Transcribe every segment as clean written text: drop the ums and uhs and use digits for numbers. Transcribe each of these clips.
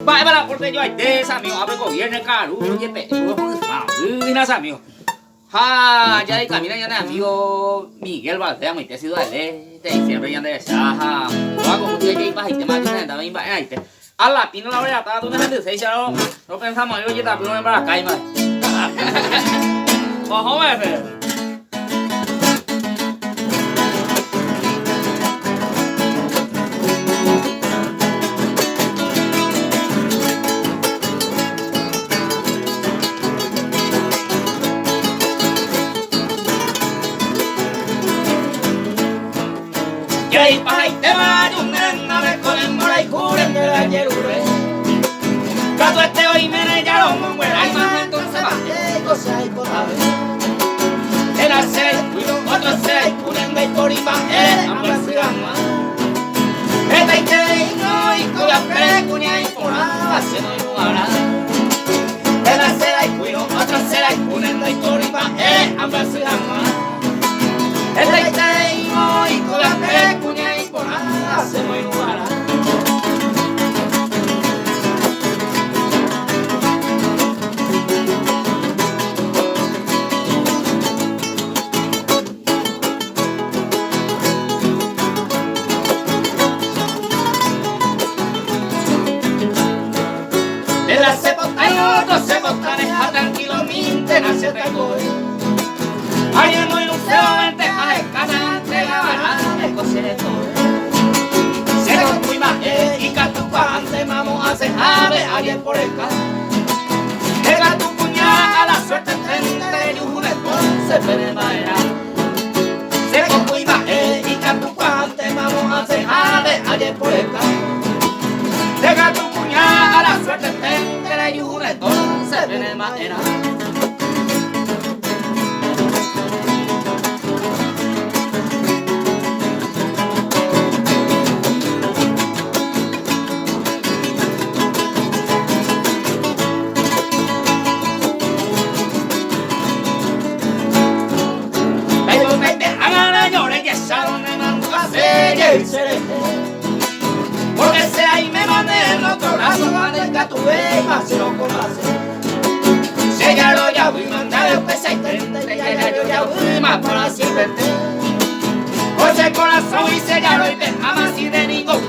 Vaya para porque yo hay de esa amigo, abre gobierno caro, oye te, esa amigo. Ha, ya de camina ya de amigo Miguel Valdea, mi te sido de siempre ya de saha. Lo hago mucho que iba y te más de también va ahí te. A la pino la verdad, tú no me dices, ya no pensamos, yo ya te para acá y más. Ojo, ver. Yay pai te va yunen na me kolen morai kuren de la yerure. Gato este hoy me ya lo mongo ay más entonces va cosa y cosa. El hacer cuido otro ser kunen de coriba ambas gama. Esta y te no y cola pre cuña y pora se no lugar. El hacer ay cuido otro ser ay kunen de coriba ambas gama. Esta y te no y cola pre cuña y pora se no lugar. Tranquilo, mi nace te voy. Ayer no ilusionante a escala de la barra de coseto. Se con tu imagen y catucante, vamos a hacer ave ayer por el carro. Llega tu puñal a la suerte entre y un entonces pereira. Se con tu imagen y catucante, vamos a hacer ave ayer por el carro. Llega tu puñal a la suerte entre y un entonces pereira. Porque se ahí me mandé el otro brazo, mandé el catué y más se lo conoce. Se ya lo ya voy mandar el pesa y trente, ya voy más para siempre. Por el corazón y se ya lo y te jamás y de ningún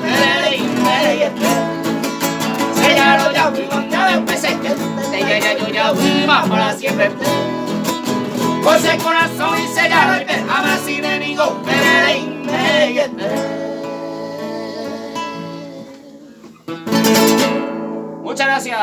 se ya lo ya voy mandar el pesa y trente, ya voy más para siempre. Por el corazón y se ya lo y te jamás y de ningún Muchas gracias.